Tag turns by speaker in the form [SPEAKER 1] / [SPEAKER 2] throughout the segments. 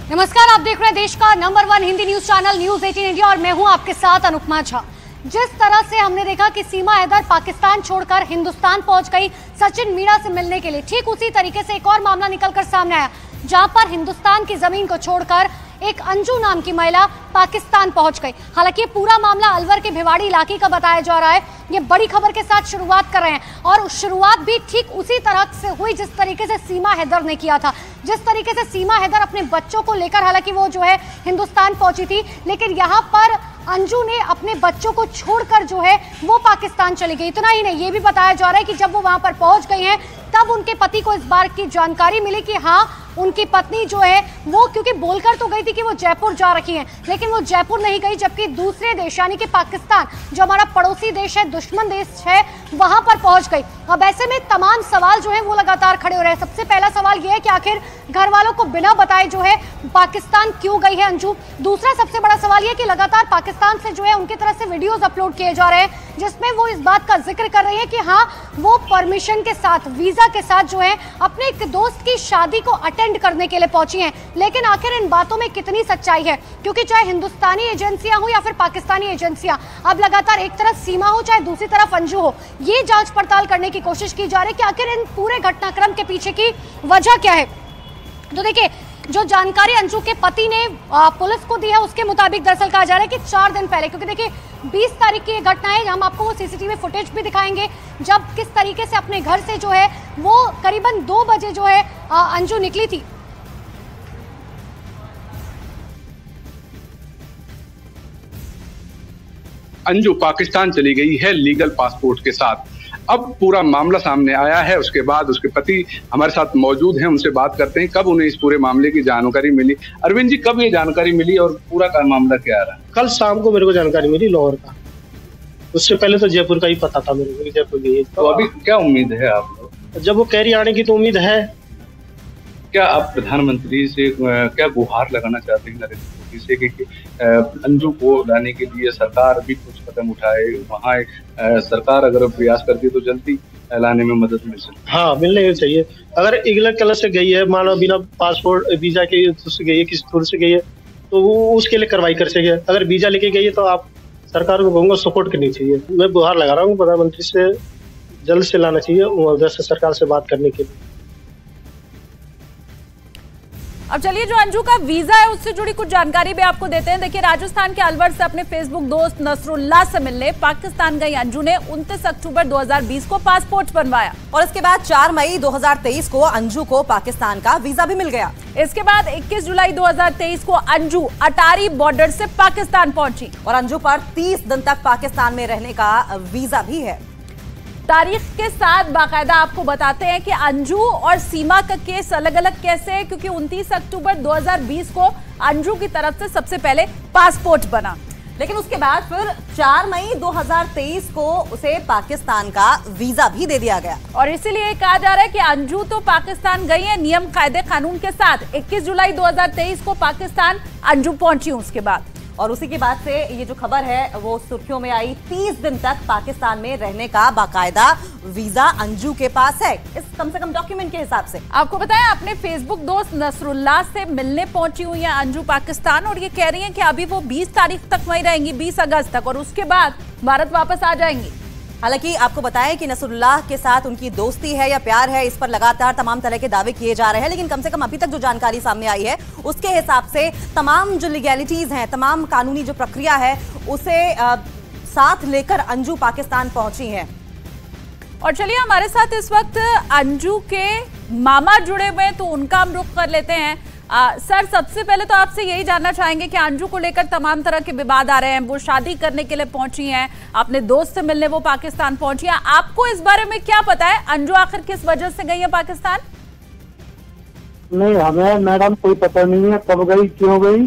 [SPEAKER 1] नमस्कार, आप देख रहे हैं देश का number 1 Hindi news channel news 18 India और मैं हूं आपके साथ अनुपमा झा। जिस तरह से हमने देखा कि सीमा हैदर पाकिस्तान छोड़कर हिंदुस्तान पहुंच गई सचिन मीणा से मिलने के लिए, ठीक उसी तरीके से एक और मामला निकलकर सामने आया जहां पर हिंदुस्तान की जमीन को छोड़कर एक अंजू नाम की महिला पाकिस्तान पहुंच गई। हालांकि पूरा मामला अलवर के भिवाड़ी इलाके का बताया जा रहा है। ये बड़ी खबर के साथ शुरुआत कर रहे हैं और शुरुआत भी ठीक उसी तरह से हुई जिस तरीके से सीमा हैदर ने किया था। जिस तरीके से सीमा हैदर अपने बच्चों को लेकर, हालांकि वो जो है हिंदुस्तान पहुंची थी, लेकिन यहाँ पर अंजू ने अपने बच्चों को छोड़कर जो है वो पाकिस्तान चली गई। इतना ही नहीं, ये भी बताया जा रहा है कि जब वो वहां पर पहुंच गई हैं तब उनके पति को इस बार की जानकारी मिली कि हाँ, उनकी पत्नी जो है वो, क्योंकि बोलकर तो गई थी कि वो जयपुर जा रखी हैं, लेकिन वो जयपुर नहीं गई, जबकि दूसरे देश यानी कि पाकिस्तान जो हमारा पड़ोसी देश है, दुश्मन देश है, वहां पर पहुंच गई। अब ऐसे में तमाम सवाल जो है वो लगातार खड़े हो रहे हैं। सबसे पहला सवाल ये है कि आखिर घर वालों को बिना बताए जो है पाकिस्तान क्यों गई है अंजू। दूसरा सबसे बड़ा सवाल ये कि लगातार पाकिस्तान से जो है उनकी तरफ से वीडियोस अपलोड किए जा रहे हैं जिसमें वो इस बात का जिक्र कर रही है कि हाँ, वो परमिशन के साथ, वीजा के साथ जो है अपने एक दोस्त की शादी को अटेंड करने के लिए पहुंची हैं। लेकिन आखिर इन बातों में कितनी सच्चाई है, क्योंकि चाहे हिंदुस्तानी एजेंसियां हो या फिर पाकिस्तानी एजेंसियां, अब लगातार एक तरफ सीमा हो चाहे दूसरी तरफ अंजू हो, ये जांच पड़ताल करने की कोशिश की जा रही है कि आखिर इन पूरे घटनाक्रम के पीछे की वजह क्या है। तो देखिए, जो जानकारी अंजू के पति ने पुलिस को दी है उसके मुताबिक दरअसल कहा जा रहा है कि 4 दिन पहले, क्योंकि देखिए 20 तारीख की ये घटना है, हम आपको वो सीसीटीवी फुटेज भी दिखाएंगे जब किस तरीके से अपने घर से जो है वो करीबन 2 बजे जो है अंजू निकली थी।
[SPEAKER 2] अंजू पाकिस्तान चली गई है लीगल पासपोर्ट के साथ। अब पूरा मामला सामने आया है, उसके बाद उसके पति हमारे साथ मौजूद हैं, उनसे बात करते हैं कब उन्हें इस पूरे मामले की जानकारी मिली। अरविंद जी, कब ये जानकारी मिली और पूरा का मामला क्या रहा?
[SPEAKER 3] कल शाम को मेरे को जानकारी मिली लाहौर का। उससे पहले तो जयपुर का ही पता था मेरे को, जयपुर गई।
[SPEAKER 2] तो अभी क्या उम्मीद है आप लोग?
[SPEAKER 3] जब वो कह रही आने की तो उम्मीद है।
[SPEAKER 2] क्या आप प्रधानमंत्री से क्या गुहार लगाना चाहते हैं नरेंद्र मोदी से कि अंजू को लाने के लिए सरकार भी कुछ कदम उठाए, वहाँ सरकार अगर प्रयास करती तो जल्दी लाने में मदद मिल सकती?
[SPEAKER 3] हाँ, मिलने चाहिए। अगर इगलत कलर से गई है, मानो बिना पासपोर्ट वीजा के से गई है, किसी टूर से गई है, तो वो उसके लिए कार्रवाई कर सके। अगर वीजा लेके गई है तो आप सरकार को कहूँगा सपोर्ट करनी चाहिए। मैं गुहार लगा रहा हूँ प्रधानमंत्री से, जल्द से लाना चाहिए उधर से सरकार से बात करने के लिए।
[SPEAKER 4] अब चलिए, जो अंजू का वीजा है उससे जुड़ी कुछ जानकारी भी आपको देते हैं। देखिए, राजस्थान के अलवर से अपने फेसबुक दोस्त नसरुल्लाह से मिलने पाकिस्तान गई अंजू ने 29 अक्टूबर 2020 को पासपोर्ट बनवाया
[SPEAKER 5] और इसके बाद 4 मई 2023 को अंजू को पाकिस्तान का वीजा भी मिल गया।
[SPEAKER 4] इसके बाद 21 जुलाई 2023 को अंजू अटारी बॉर्डर से पाकिस्तान पहुंची
[SPEAKER 5] और अंजू पर 30 दिन तक पाकिस्तान में रहने का वीजा भी है।
[SPEAKER 4] तारीख के साथ बाकायदा आपको बताते हैं कि अंजू और सीमा का केस अलग अलग कैसे है, क्योंकि 29 अक्टूबर 2020 को अंजू की तरफ से सबसे पहले पासपोर्ट बना,
[SPEAKER 5] लेकिन उसके बाद फिर 4 मई 2023 को उसे पाकिस्तान का वीजा भी दे दिया गया।
[SPEAKER 4] और इसीलिए कहा जा रहा है कि अंजू तो पाकिस्तान गई है नियम कायदे कानून के साथ। 21 जुलाई 2023 को पाकिस्तान अंजू पहुंची उसके बाद,
[SPEAKER 5] और उसी के बाद से ये जो खबर है वो सुर्खियों में आई। 30 दिन तक पाकिस्तान में रहने का बाकायदा वीजा अंजू के पास है, इस कम से कम डॉक्यूमेंट के हिसाब से।
[SPEAKER 4] आपको बताया, अपने फेसबुक दोस्त नसरुल्लाह से मिलने पहुंची हुई है अंजू पाकिस्तान और ये कह रही हैं कि अभी वो 20 तारीख तक वहीं रहेंगी, 20 अगस्त तक, और उसके बाद भारत वापस आ जाएंगी।
[SPEAKER 5] हालांकि आपको बताएं कि नसरुल्लाह के साथ उनकी दोस्ती है या प्यार है, इस पर लगातार तमाम तरह के दावे किए जा रहे हैं, लेकिन कम से कम अभी तक जो जानकारी सामने आई है उसके हिसाब से तमाम जो लीगैलिटीज हैं, तमाम कानूनी जो प्रक्रिया है, उसे साथ लेकर अंजू पाकिस्तान पहुंची हैं।
[SPEAKER 4] और चलिए, हमारे साथ इस वक्त अंजू के मामा जुड़े हुए हैं, तो उनका हम रुख कर लेते हैं। सर, सबसे पहले तो आपसे यही जानना चाहेंगे कि अंजू को लेकर तमाम तरह के विवाद आ रहे हैं, वो शादी करने के लिए पहुंची हैं, अपने दोस्त से मिलने वो पाकिस्तान पहुंची हैं, आपको इस बारे में क्या पता है? अंजू आखिर किस वजह से गई है पाकिस्तान?
[SPEAKER 6] नहीं, हमें मैडम कोई पता नहीं है कब गई, क्यों गई,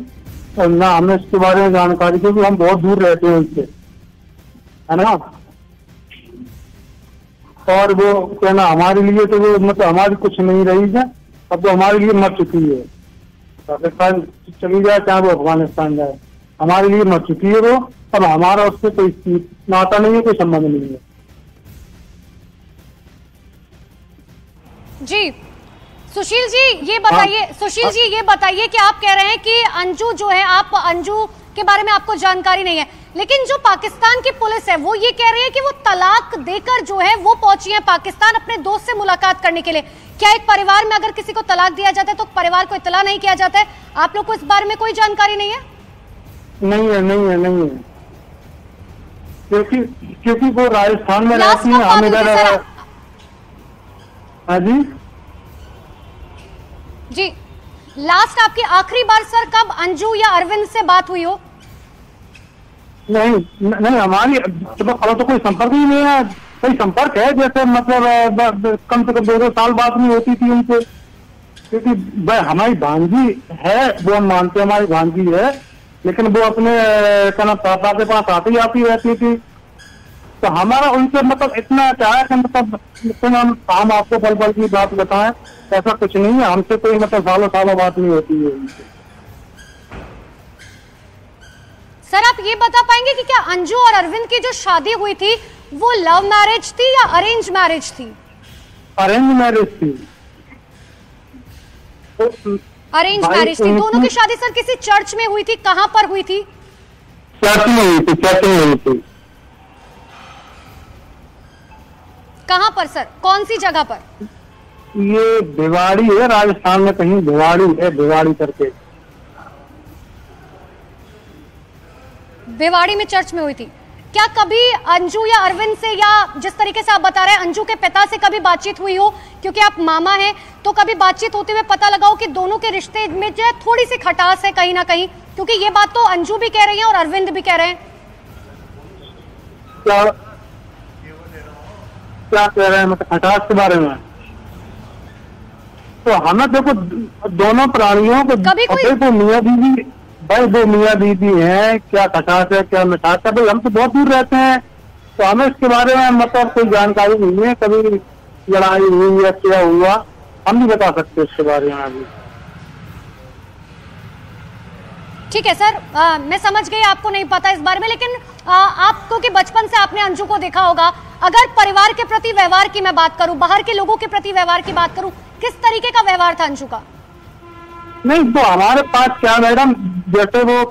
[SPEAKER 6] और ना हमें इसके बारे में जानकारी, क्योंकि हम बहुत दूर रहते हैं उससे, है ना। और वो कहना हमारे लिए तो वो मतलब हमारी कुछ नहीं रही है, अब तो हमारे लिए मर चुकी है। पाकिस्तान चली जाए चाहे वो अफगानिस्तान जाए, हमारे लिए मर चुकी है वो। अब हमारा उससे कोई नाता नहीं है, कोई संबंध नहीं है।
[SPEAKER 1] जी, सुशील जी ये बताइए, सुशील जी ये बताइए कि आप कह रहे हैं कि अंजू जो है, आप अंजू के बारे में आपको जानकारी नहीं है, लेकिन जो पाकिस्तान की पुलिस है वो ये कह रही है कि वो तलाक देकर जो है वो पहुंची है पाकिस्तान अपने दोस्त से मुलाकात करने के लिए। क्या एक परिवार में अगर किसी को तलाक दिया जाता है तो परिवार को इत्तला नहीं किया जाता है? आप लोग को इस बारे में कोई जानकारी नहीं है?
[SPEAKER 6] नहीं है, नहीं है, नहीं है, क्योंकि वो राजस्थान में
[SPEAKER 1] लास्ट
[SPEAKER 6] रहती है, हम
[SPEAKER 1] कब
[SPEAKER 6] इधर।
[SPEAKER 1] बात हुई थी
[SPEAKER 6] हाँ जी
[SPEAKER 1] जी, लास्ट आपकी आखिरी बार सर कब अंजू या अरविंद से बात हुई हो?
[SPEAKER 6] नहीं, हमारी तो कोई संपर्क ही नहीं है। कोई संपर्क है जैसे मतलब कम से कम 2 साल बात नहीं होती थी उनसे, क्योंकि हमारी भांजी है, वो हम मानते हैं हमारी भांजी है, लेकिन वो अपने पापा के पास आती रहती थी। तो हमारा उनसे मतलब इतना क्या है कि मतलब हम आपको पल पल की बात बताएं, ऐसा कुछ नहीं है। हमसे कोई मतलब सालों बात नहीं होती है उनसे।
[SPEAKER 1] सर आप ये बता पाएंगे कि क्या अंजू और अरविंद की जो शादी हुई थी वो लव मैरिज थी या अरेंज मैरिज थी?
[SPEAKER 6] अरेंज मैरिज थी।
[SPEAKER 1] अरेंज मैरिज थी। दोनों की शादी सर किसी चर्च में हुई थी, कहां पर हुई थी?
[SPEAKER 6] चर्च में हुई थी, चर्च में हुई थी।
[SPEAKER 1] कहां पर सर, कौन सी जगह पर?
[SPEAKER 6] ये भिवाड़ी है, राजस्थान में कहीं भिवाड़ी है, भिवाड़ी करके।
[SPEAKER 1] भिवाड़ी में चर्च में हुई थी। क्या कभी अंजू या अरविंद से, या जिस तरीके से आप बता रहे हैं अंजू के पिता से कभी बातचीत हुई हो, क्योंकि आप मामा हैं, तो कभी बातचीत होते हुए पता लगा हो कि दोनों के रिश्ते में जो है थोड़ी सी खटास है कहीं ना कहीं? क्योंकि ये बात तो अंजू भी कह रही है और अरविंद भी कह रहे हैं।
[SPEAKER 6] क्या कह रहे हैं मतलब खटास के बारे में? तो हमें देखो दोनों प्राणियों को
[SPEAKER 1] कभी कोई
[SPEAKER 6] देखो मियाँ बीवी, भाई वो मियाँ बीवी हैं, क्या खटास है क्या मिठास है, भाई हम तो बहुत दूर रहते हैं, तो हमें इसके बारे में मतलब कोई जानकारी नहीं है। कभी लड़ाई हुई या क्या हुआ हम नहीं बता सकते इसके बारे में अभी।
[SPEAKER 1] ठीक है सर, मैं समझ गई आपको नहीं पता इस बारे में, लेकिन आपको कि बचपन से आपने अंजू को देखा होगा। अगर परिवार के प्रति व्यवहार की मैं बात करूं, बाहर के लोगों के प्रति व्यवहार की बात करूं, किस तरीके का व्यवहार था अंजू का?
[SPEAKER 6] नहीं तो हमारे पास क्या मैडम, जैसे वो